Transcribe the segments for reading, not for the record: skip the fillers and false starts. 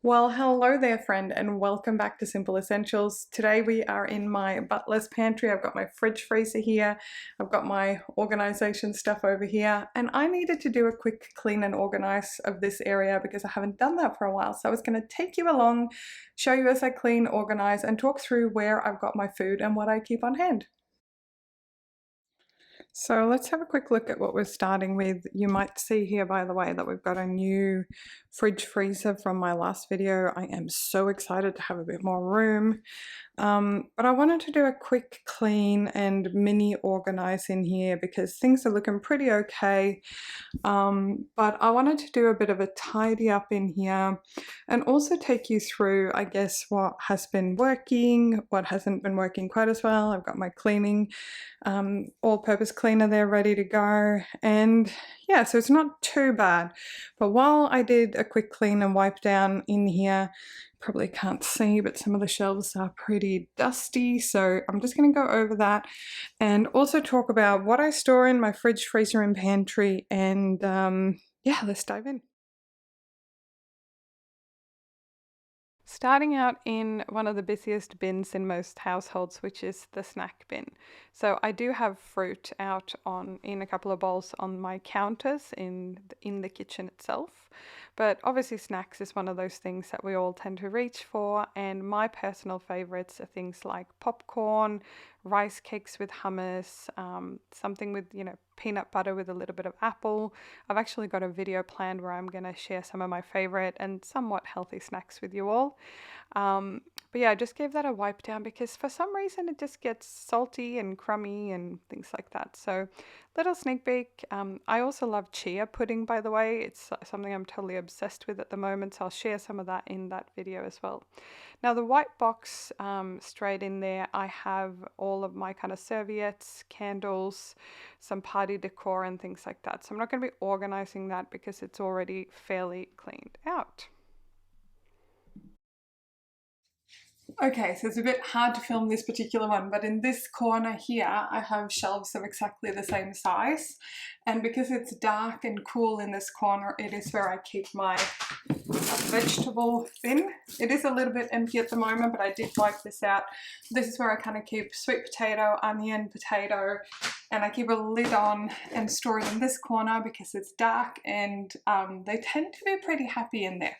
Well, hello there, friend, and welcome back to Simple Essentials. Today we are in my butler's pantry. I've got my fridge freezer here, I've got my organization stuff over here, and I needed to do a quick clean and organize of this area because I haven't done that for a while. So I was going to take you along, show you as I clean, organize, and talk through where I've got my food and what I keep on hand. So let's have a quick look at what we're starting with. You might see here, by the way, that we've got a new fridge freezer from my last video. I am so excited to have a bit more room. But I wanted to do a quick clean and mini organize in here because things are looking pretty okay. But I wanted to do a bit of a tidy up in here and also take you through, I guess, what has been working, what hasn't been working quite as well. I've got my cleaning all-purpose cleaner there ready to go, and yeah, so it's not too bad. But while I did a quick clean and wipe down in here, probably can't see, but some of the shelves are pretty dusty, so I'm just going to go over that and also talk about what I store in my fridge, freezer and pantry, and yeah, let's dive in. Starting out in one of the busiest bins in most households, which is the snack bin. So I do have fruit out in a couple of bowls on my counters in the kitchen itself. But obviously snacks is one of those things that we all tend to reach for, and my personal favorites are things like popcorn, rice cakes with hummus, something with, peanut butter with a little bit of apple. I've actually got a video planned where I'm going to share some of my favorite and somewhat healthy snacks with you all. But yeah, I just gave that a wipe down because for some reason it just gets salty and crummy and things like that. So little sneak peek. I also love chia pudding, by the way. It's something I'm totally obsessed with at the moment, so I'll share some of that in that video as well. Now the white box, straight in there, I have all of my kind of serviettes, candles, some party decor and things like that. So I'm not going to be organizing that because it's already fairly cleaned out. Okay, so it's a bit hard to film this particular one, but in this corner here, I have shelves of exactly the same size. And because it's dark and cool in this corner, it is where I keep my vegetable bin. It is a little bit empty at the moment, but I did wipe this out. This is where I kind of keep sweet potato, onion, potato, and I keep a lid on and store it in this corner because it's dark and they tend to be pretty happy in there.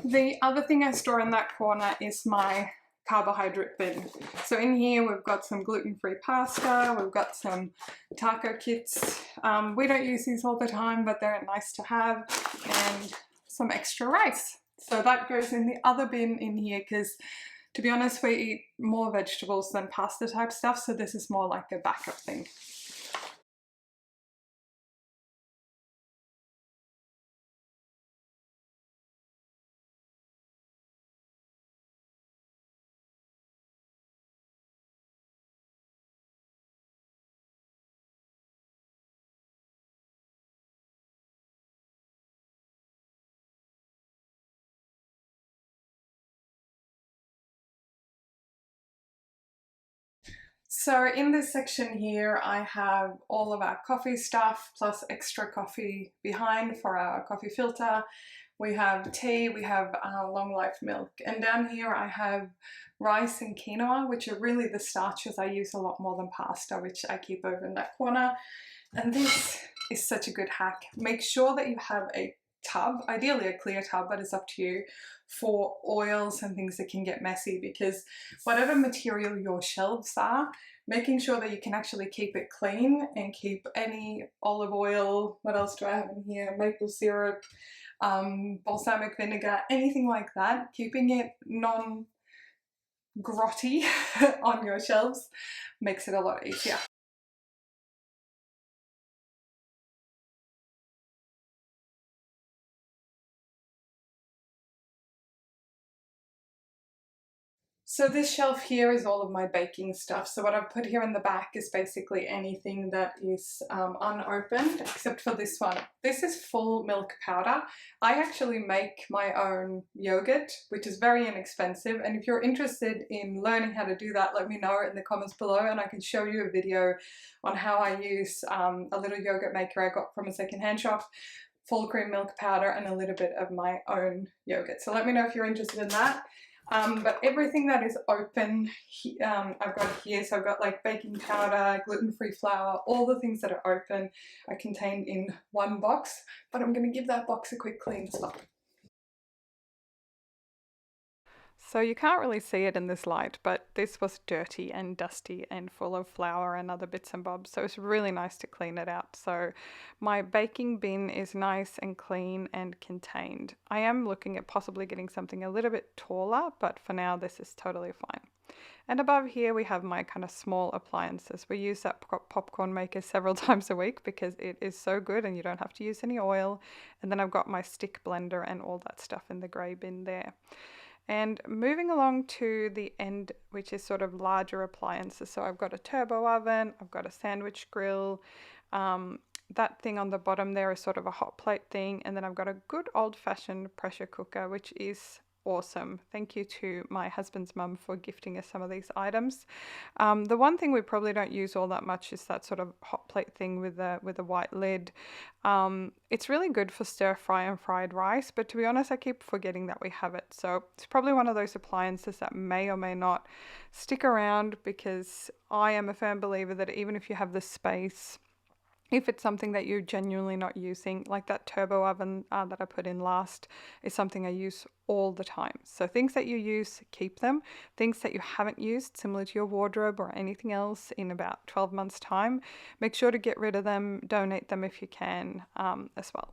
The other thing I store in that corner is my carbohydrate bin. So in here we've got some gluten-free pasta, we've got some taco kits. We don't use these all the time, but they're nice to have, and some extra rice. So that goes in the other bin in here because, to be honest, we eat more vegetables than pasta type stuff, so this is more like a backup thing. So in this section here, I have all of our coffee stuff plus extra coffee behind for our coffee filter. We have tea, we have long life milk, and down here I have rice and quinoa, which are really the starches I use a lot more than pasta, which I keep over in that corner. And this is such a good hack. Make sure that you have a tub, ideally a clear tub, but it's up to you, for oils and things that can get messy, because whatever material your shelves are, making sure that you can actually keep it clean and keep any olive oil, what else do I have in here, maple syrup, balsamic vinegar, anything like that, keeping it non-grotty on your shelves makes it a lot easier. So this shelf here is all of my baking stuff. So what I've put here in the back is basically anything that is unopened, except for this one. This is full milk powder. I actually make my own yogurt, which is very inexpensive. And if you're interested in learning how to do that, let me know in the comments below and I can show you a video on how I use a little yogurt maker I got from a secondhand shop full cream milk powder and a little bit of my own yogurt. So let me know if you're interested in that. But everything that is open, I've got here. So I've got like baking powder, gluten-free flour, all the things that are open are contained in one box. But I'm going to give that box a quick clean as well. So you can't really see it in this light, but this was dirty and dusty and full of flour and other bits and bobs. So it's really nice to clean it out. So my baking bin is nice and clean and contained. I am looking at possibly getting something a little bit taller, but for now this is totally fine. And above here we have my kind of small appliances. We use that popcorn maker several times a week because it is so good and you don't have to use any oil. And then I've got my stick blender and all that stuff in the grey bin there. And moving along to the end, which is sort of larger appliances. So I've got a turbo oven, I've got a sandwich grill. That thing on the bottom there is sort of a hot plate thing. And then I've got a good old fashioned pressure cooker, which is awesome. Thank you to my husband's mum for gifting us some of these items. The one thing we probably don't use all that much is that sort of hot plate thing with a white lid. It's really good for stir fry and fried rice, but to be honest, I keep forgetting that we have it. So it's probably one of those appliances that may or may not stick around, because I am a firm believer that even if you have the space, if it's something that you're genuinely not using, like that turbo oven that I put in last is something I use all the time. So things that you use, keep them. Things that you haven't used, similar to your wardrobe or anything else, in about 12 months time, make sure to get rid of them, donate them if you can, as well.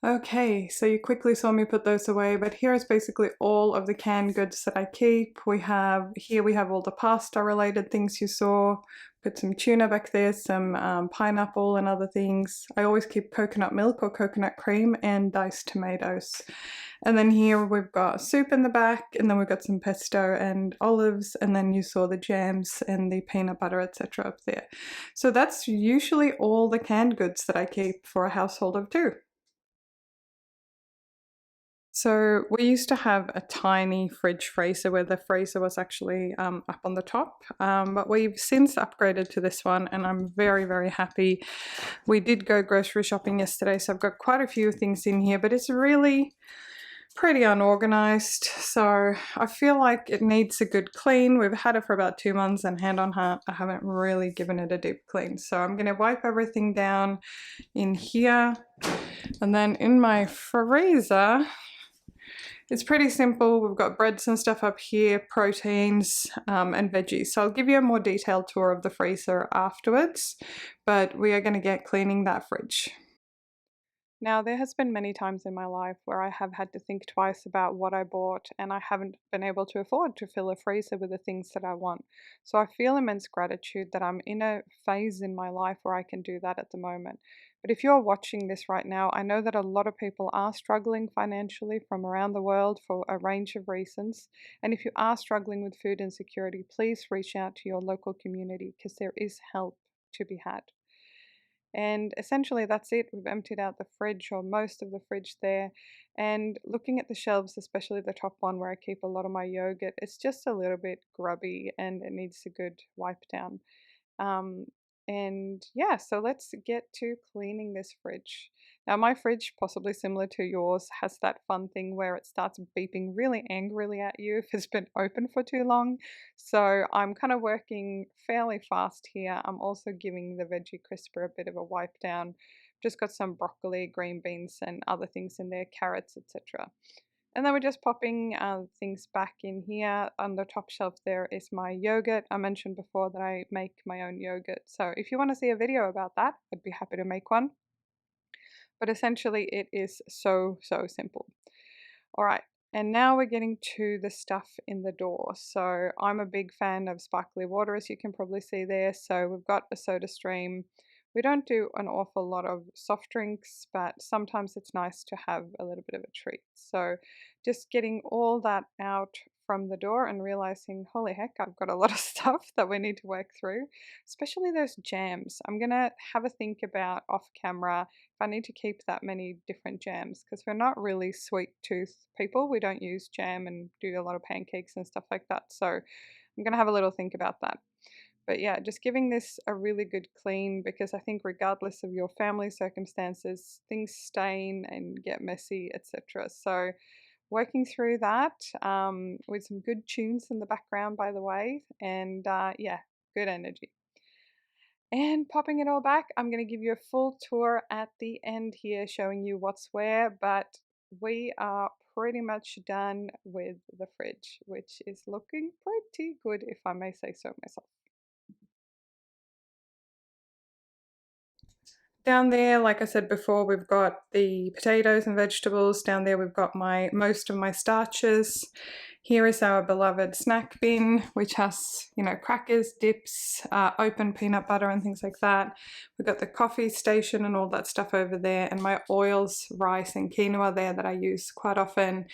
Okay, so you quickly saw me put those away, but here is basically all of the canned goods that I keep. We have all the pasta related things you saw. Put some tuna back there, some pineapple and other things. I always keep coconut milk or coconut cream and diced tomatoes. And then here we've got soup in the back, and then we've got some pesto and olives, and then you saw the jams and the peanut butter, etc. up there. So that's usually all the canned goods that I keep for a household of two. So we used to have a tiny fridge freezer where the freezer was actually up on the top, but we've since upgraded to this one, and I'm very, very happy. We did go grocery shopping yesterday, so I've got quite a few things in here, but it's really pretty unorganized. So I feel like it needs a good clean. We've had it for about 2 months, and hand on heart, I haven't really given it a deep clean. So I'm going to wipe everything down in here. And then in my freezer, it's pretty simple. We've got breads and stuff up here, proteins and veggies. So I'll give you a more detailed tour of the freezer afterwards, but we are going to get cleaning that fridge. Now, there has been many times in my life where I have had to think twice about what I bought, and I haven't been able to afford to fill a freezer with the things that I want. So I feel immense gratitude that I'm in a phase in my life where I can do that at the moment. But if you're watching this right now, I know that a lot of people are struggling financially from around the world for a range of reasons. And if you are struggling with food insecurity, please reach out to your local community, because there is help to be had. And essentially, that's it. We've emptied out the fridge, or most of the fridge there. And looking at the shelves, especially the top one where I keep a lot of my yogurt, it's just a little bit grubby and it needs a good wipe down. Um, and yeah, so let's get to cleaning this fridge. Now, my fridge, possibly similar to yours, has that fun thing where it starts beeping really angrily at you if it's been open for too long. So I'm kind of working fairly fast here. I'm also giving the veggie crisper a bit of a wipe down. Just got some broccoli, green beans, and other things in there, carrots, etc. And then we're just popping things back in here. On the top shelf there is my yogurt. I mentioned before that I make my own yogurt. So if you want to see a video about that, I'd be happy to make one. But essentially it is so, so simple. All right, and now we're getting to the stuff in the door. So I'm a big fan of sparkly water, as you can probably see there. So we've got a soda stream. We don't do an awful lot of soft drinks, but sometimes it's nice to have a little bit of a treat. So just getting all that out from the door and realizing, holy heck, I've got a lot of stuff that we need to work through, especially those jams. I'm gonna have a think about off camera if I need to keep that many different jams, because we're not really sweet tooth people. We don't use jam and do a lot of pancakes and stuff like that. So I'm gonna have a little think about that. But yeah, just giving this a really good clean, because I think regardless of your family circumstances, things stain and get messy, etc. So working through that with some good tunes in the background, by the way, and yeah, good energy. And popping it all back, I'm going to give you a full tour at the end here, showing you what's where, but we are pretty much done with the fridge, which is looking pretty good, if I may say so myself. Down there, like I said before, we've got the potatoes and vegetables. Down there we've got most of my starches. Here is our beloved snack bin, which has, you know, crackers, dips, open peanut butter and things like that. We've got the coffee station and all that stuff over there, and my oils, rice and quinoa there that I use quite often,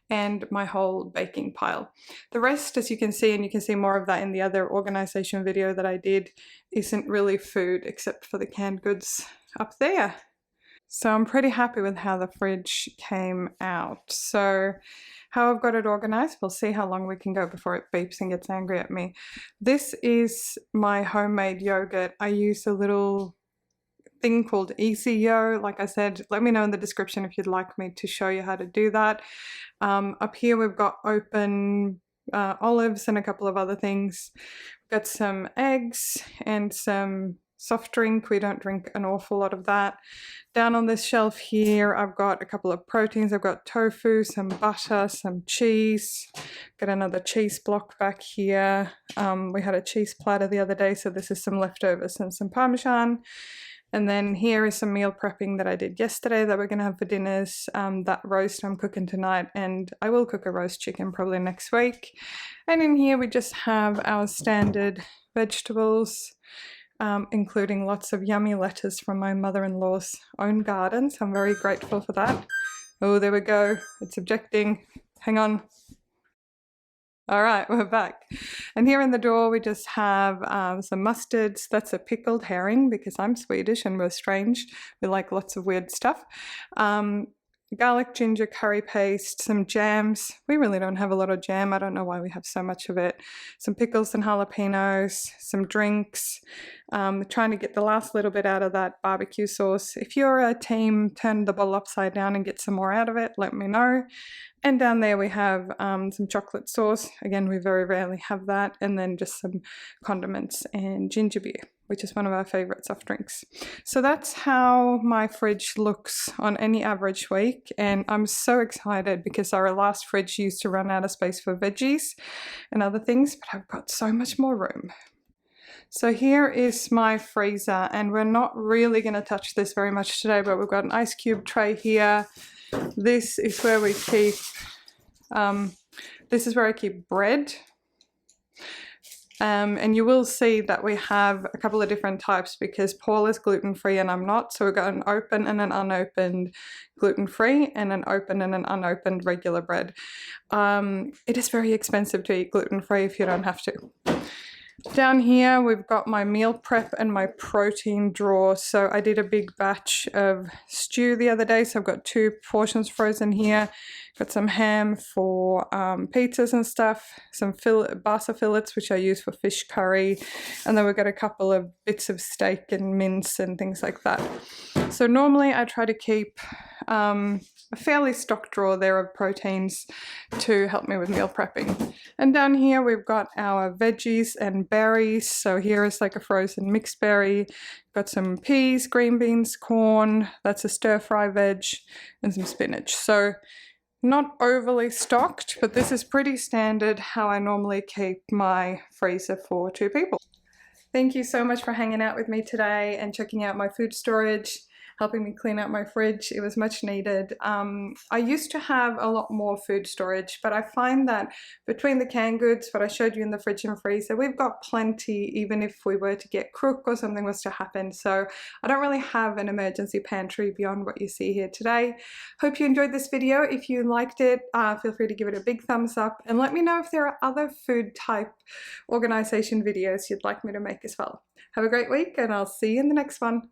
and my whole baking pile. The rest, as you can see, and you can see more of that in the other organization video that I did, isn't really food except for the canned goods up there. So I'm pretty happy with how the fridge came out. So how I've got it organized, we'll see how long we can go before it beeps and gets angry at me. This is my homemade yogurt. I use a little thing called Easy Yo. Like I said, let me know in the description if you'd like me to show you how to do that. Up here we've got open olives and a couple of other things. We've got some eggs and some soft drink. We don't drink an awful lot of that. Down on this shelf here, I've got a couple of proteins. I've got tofu, some butter, some cheese. Got another cheese block back here. We had a cheese platter the other day, so this is some leftovers and some Parmesan. And then here is some meal prepping that I did yesterday that we're going to have for dinners. That roast I'm cooking tonight, and I will cook a roast chicken probably next week. And in here we just have our standard vegetables, including lots of yummy lettuce from my mother-in-law's own garden, so I'm very grateful for that. Oh, there we go. It's objecting. Hang on. All right, we're back. And here in the door, we just have some mustards. That's a pickled herring because I'm Swedish and we're strange. We like lots of weird stuff. Garlic ginger curry paste, some jams. We really don't have a lot of jam. I don't know why we have so much of it. Some pickles and jalapenos, some drinks. Trying to get the last little bit out of that barbecue sauce. If you're a team, turn the bottle upside down and get some more out of it, let me know. And down there we have some chocolate sauce. Again, we very rarely have that. And then just some condiments and ginger beer, which is one of our favorite soft drinks. So that's how my fridge looks on any average week. And I'm so excited because our last fridge used to run out of space for veggies and other things, but I've got so much more room. So here is my freezer, and we're not really going to touch this very much today, but we've got an ice cube tray here. This is where we keep, this is where I keep bread. And you will see that we have a couple of different types because Paul is gluten-free and I'm not. So we've got an open and an unopened gluten-free and an open and an unopened regular bread. It is very expensive to eat gluten-free if you don't have to. Down here we've got my meal prep and my protein drawer. So I did a big batch of stew the other day, so I've got 2 portions frozen here. Got some ham for pizzas and stuff, some basa fillets which I use for fish curry, and then we've got a couple of bits of steak and mince and things like that. So normally I try to keep a fairly stocked drawer there of proteins to help me with meal prepping. And down here we've got our veggies and berries. So here is like a frozen mixed berry. Got some peas, green beans, corn, that's a stir fry veg, and some spinach. So not overly stocked, but this is pretty standard how I normally keep my freezer for 2 people. Thank you so much for hanging out with me today and checking out my food storage. helping me clean out my fridge. It was much needed. I used to have a lot more food storage, but I find that between the canned goods, what I showed you in the fridge and freezer, we've got plenty even if we were to get crook or something was to happen. So I don't really have an emergency pantry beyond what you see here today. Hope you enjoyed this video. If you liked it, feel free to give it a big thumbs up and let me know if there are other food type organization videos you'd like me to make as well. Have a great week and I'll see you in the next one.